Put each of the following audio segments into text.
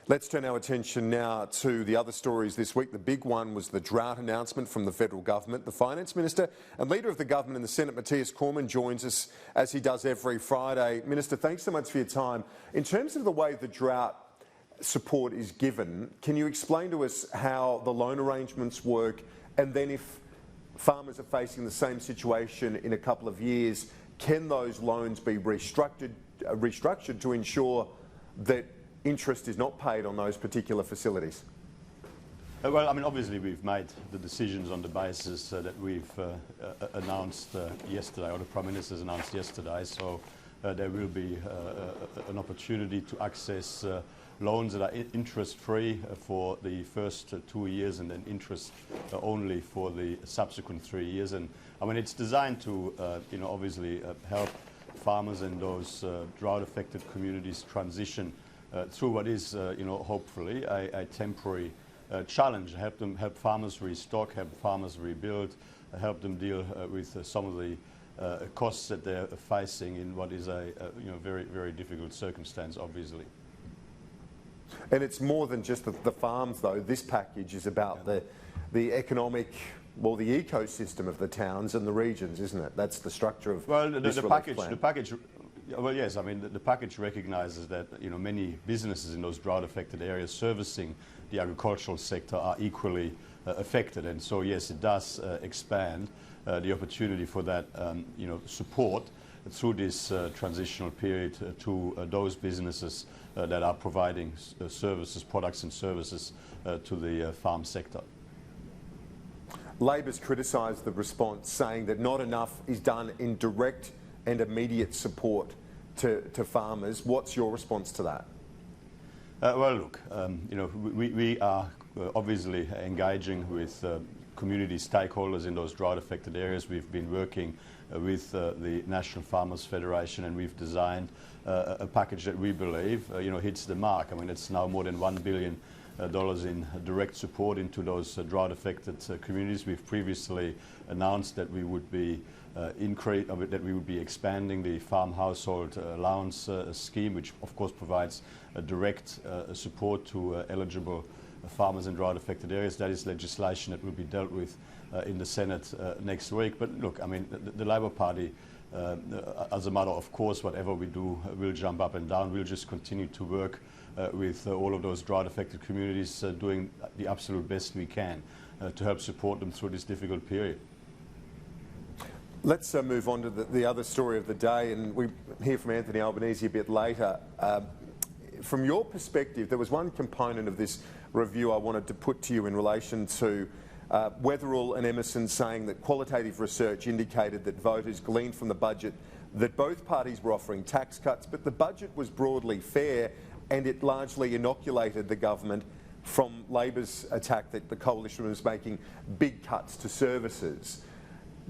Let's turn our attention now to the other stories this week. The big one was the drought announcement from the federal government. The Finance Minister and Leader of the Government in the Senate, Matthias Cormann, joins us as he does every Friday. Minister, thanks so much for your time. In terms of the way the drought support is given, can you explain to us how the loan arrangements work, and then if farmers are facing the same situation in a couple of years, can those loans be restructured to ensure that interest is not paid on those particular facilities? Well, I mean, obviously we've made the decisions on the basis that we've announced yesterday, or the Prime Minister's announced yesterday, so there will be an opportunity to access loans that are interest-free for the first 2 years, and then interest only for the subsequent 3 years. And I mean, it's designed to, obviously help farmers in those drought-affected communities transition through what is, hopefully a temporary challenge. Help farmers restock, help farmers rebuild, help them deal with some of the costs that they're facing in what is a very, very difficult circumstance, obviously. And it's more than just the farms, though. This package is about the economic, well, the ecosystem of the towns and the regions, isn't it? That's the structure of the package. Well, yes. I mean, the package recognises that many businesses in those drought-affected areas servicing the agricultural sector are equally affected, and so yes, it does expand the opportunity for that support through this transitional period to those businesses that are providing services, products and services to the farm sector. Labor's criticised the response, saying that not enough is done in direct and immediate support to farmers. What's your response to that? Well, look, we are obviously engaging with community stakeholders in those drought-affected areas. We've been working with the National Farmers Federation, and we've designed a package that we believe hits the mark. I mean, it's now more than $1 billion in direct support into those drought-affected communities. We've previously announced that we would be expanding the farm household allowance scheme, which of course provides direct support to eligible farmers in drought-affected areas. That is legislation that will be dealt with in the Senate next week. But look, I mean, the Labor Party, as a matter of course, whatever we do, will jump up and down. We'll just continue to work with all of those drought-affected communities, doing the absolute best we can to help support them through this difficult period. Let's move on to the other story of the day, and we hear from Anthony Albanese a bit later. From your perspective, there was one component of this review I wanted to put to you in relation to Weatherall and Emerson saying that qualitative research indicated that voters gleaned from the budget that both parties were offering tax cuts, but the budget was broadly fair and it largely inoculated the government from Labor's attack that the coalition was making big cuts to services.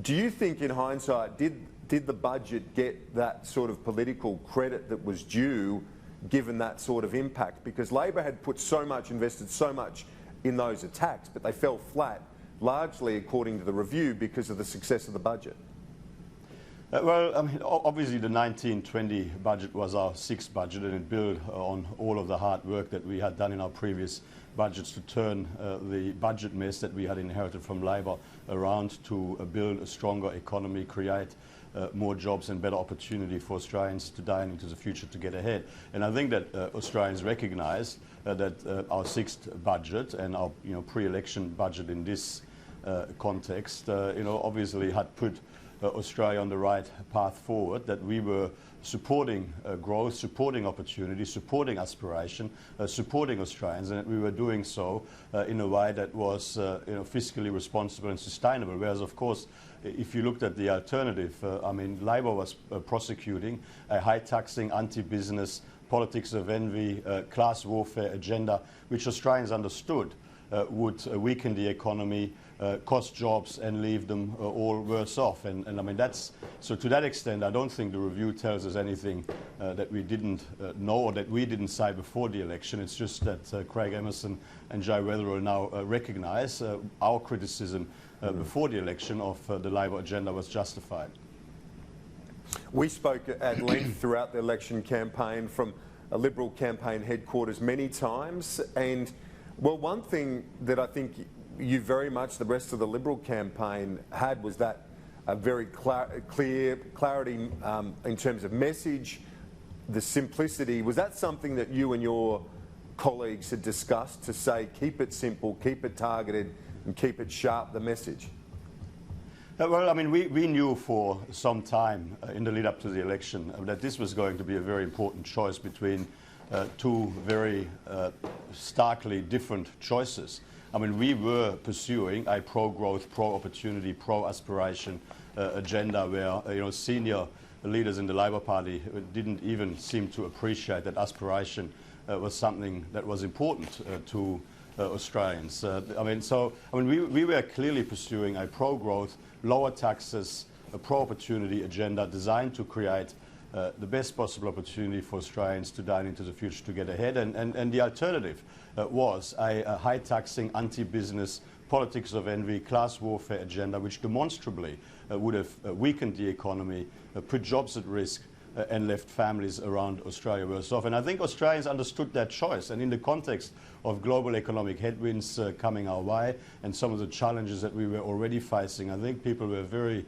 Do you think, in hindsight, did the budget get that sort of political credit that was due, given that sort of impact? Because Labor had invested so much in those attacks, but they fell flat, largely according to the review, because of the success of the budget. Well, I mean, obviously the 1920 budget was our sixth budget, and it built on all of the hard work that we had done in our previous budgets to turn the budget mess that we had inherited from Labor around to build a stronger economy, create more jobs and better opportunity for Australians today and into the future to get ahead. And I think that Australians recognise that our sixth budget and our pre-election budget in this context, obviously had put Australia on the right path forward, that we were supporting growth, supporting opportunity, supporting aspiration, supporting Australians, and that we were doing so in a way that was fiscally responsible and sustainable. Whereas, of course, if you looked at the alternative, I mean, Labor was prosecuting a high-taxing, anti-business, politics of envy, class warfare agenda, which Australians understood would weaken the economy, cost jobs and leave them all worse off. And I mean, so to that extent, I don't think the review tells us anything that we didn't know or that we didn't say before the election. It's just that Craig Emerson and Jay Weatherall now recognise our criticism before the election of the Labor agenda was justified. We spoke at length throughout the election campaign from a Liberal campaign headquarters many times, and well, one thing that I think you very much, the rest of the Liberal campaign had, was that a very clear clarity in terms of message, the simplicity. Was that something that you and your colleagues had discussed, to say keep it simple, keep it targeted and keep it sharp, the message? Well, I mean, we knew for some time in the lead up to the election that this was going to be a very important choice between two very starkly different choices. I mean, we were pursuing a pro-growth, pro-opportunity, pro-aspiration agenda where, senior leaders in the Labor Party didn't even seem to appreciate that aspiration was something that was important to Australians. We were clearly pursuing a pro-growth, lower taxes, a pro-opportunity agenda designed to create the best possible opportunity for Australians to dine into the future, to get ahead. And the alternative was a high-taxing, anti-business, politics of envy, class warfare agenda, which demonstrably would have weakened the economy, put jobs at risk, and left families around Australia worse off. And I think Australians understood that choice. And in the context of global economic headwinds coming our way and some of the challenges that we were already facing, I think people were very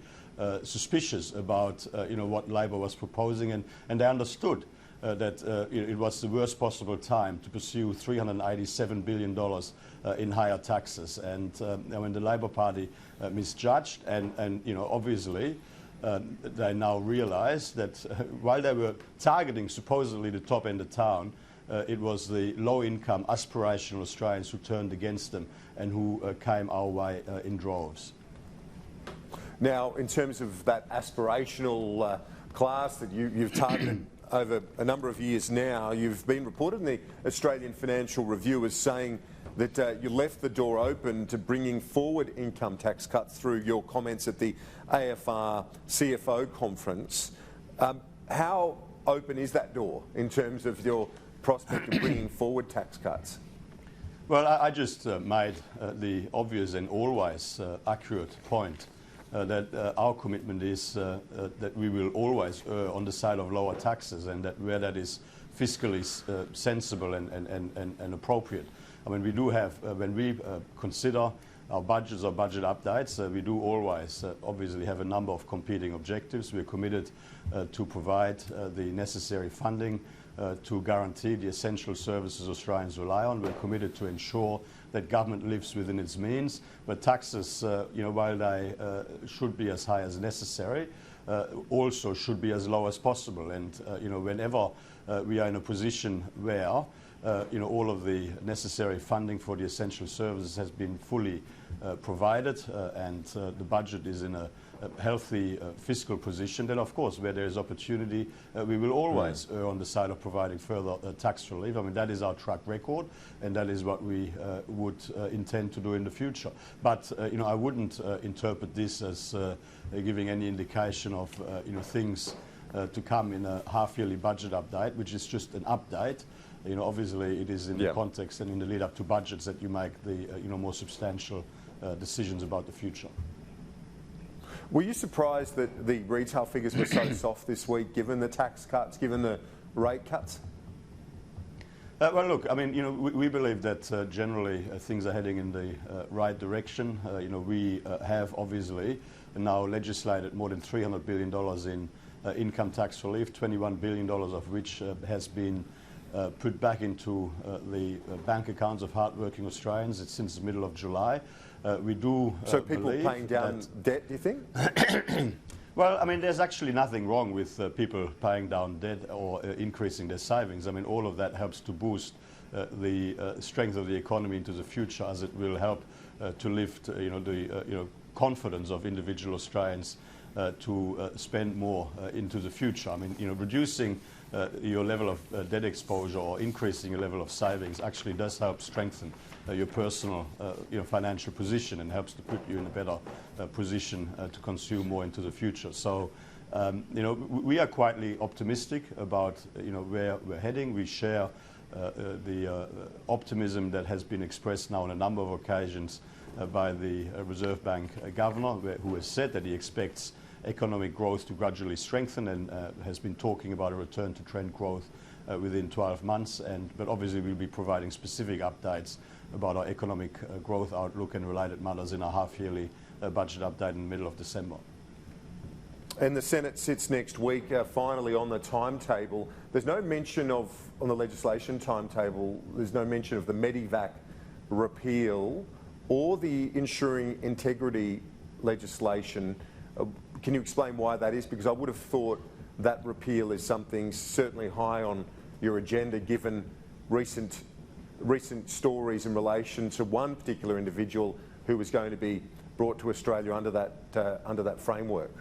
suspicious about what Labor was proposing, and they understood that it was the worst possible time to pursue $387 billion in higher taxes. And when the Labor Party misjudged, and obviously they now realise that while they were targeting supposedly the top end of town, it was the low-income, aspirational Australians who turned against them and who came our way in droves. Now, in terms of that aspirational class that you've targeted over a number of years now, you've been reported in the Australian Financial Review as saying that you left the door open to bringing forward income tax cuts through your comments at the AFR CFO conference. How open is that door in terms of your prospect of bringing forward tax cuts? Well, I just made the obvious and always accurate point that our commitment is that we will always err on the side of lower taxes, and that where that is fiscally sensible and appropriate. I mean, we do have, when we consider our budgets or budget updates, we do always obviously have a number of competing objectives. We're committed to provide the necessary funding to guarantee the essential services Australians rely on. We're committed to ensure that government lives within its means, but taxes, while they should be as high as necessary, also should be as low as possible. And whenever we are in a position where all of the necessary funding for the essential services has been fully provided, and the budget is in a healthy fiscal position, then of course where there is opportunity we will always err on the side of providing further tax relief. I mean, that is our track record, and that is what we would intend to do in the future. But I wouldn't interpret this as giving any indication of things to come in a half-yearly budget update, which is just an update. Obviously it is in the context and in the lead up to budgets that you make the more substantial decisions about the future. Were you surprised that the retail figures were so soft this week, given the tax cuts, given the rate cuts? Well, look, I mean, we believe that generally things are heading in the right direction. We have obviously now legislated more than $300 billion in income tax relief, $21 billion of which has been put back into the bank accounts of hardworking Australians. It's since the middle of July. We do so people paying down debt, do you think? Well, I mean, there's actually nothing wrong with people paying down debt or increasing their savings. I mean, all of that helps to boost the strength of the economy into the future, as it will help to lift the confidence of individual Australians to spend more into the future. I mean, reducing your level of debt exposure or increasing your level of savings actually does help strengthen your personal financial position, and helps to put you in a better position to consume more into the future. So we are quietly optimistic about where we're heading. We share the optimism that has been expressed now on a number of occasions by the Reserve Bank Governor, who has said that he expects economic growth to gradually strengthen, and has been talking about a return to trend growth within 12 months. But obviously we'll be providing specific updates about our economic growth outlook and related matters in our half-yearly budget update in the middle of December. And the Senate sits next week, finally on the timetable. There's no mention of, on the legislation timetable, there's no mention of the medevac repeal or the ensuring integrity legislation. Can you explain why that is? Because I would have thought that repeal is something certainly high on your agenda, given recent stories in relation to one particular individual who was going to be brought to Australia under that framework.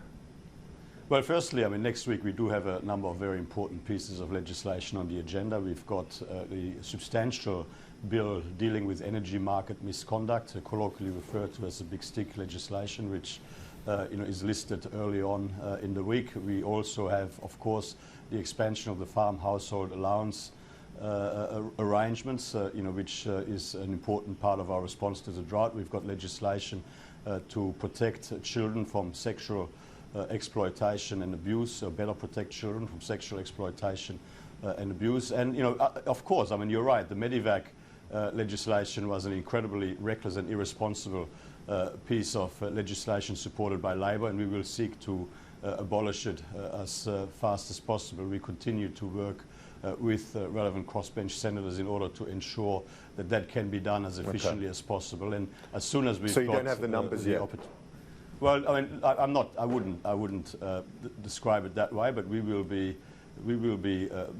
Well, firstly, I mean, next week we do have a number of very important pieces of legislation on the agenda. We've got the substantial bill dealing with energy market misconduct, colloquially referred to as the big stick legislation, which is listed early on in the week. We also have, of course, the expansion of the farm household allowance arrangements, which is an important part of our response to the drought. We've got legislation to protect children from sexual exploitation and abuse, so better protect children from sexual exploitation and abuse. And, of course, I mean, you're right, the medevac legislation was an incredibly reckless and irresponsible piece of legislation supported by Labor, and we will seek to abolish it as fast as possible. We continue to work with relevant crossbench senators in order to ensure that that can be done as efficiently as possible. And as soon as we've So you don't have the numbers yet? Well, I mean, I wouldn't describe it that way, but we will be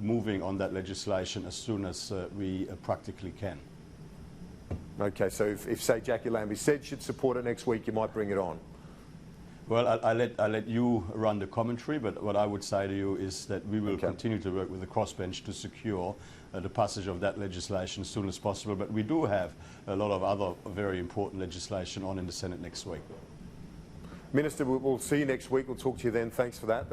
moving on that legislation as soon as we practically can. Okay, so if say Jackie Lambie said she'd support it next week, you might bring it on. Well, I'll let you run the commentary, but what I would say to you is that we will continue to work with the crossbench to secure the passage of that legislation as soon as possible. But we do have a lot of other very important legislation on in the Senate next week. Minister, we'll see you next week. We'll talk to you then. Thanks for that.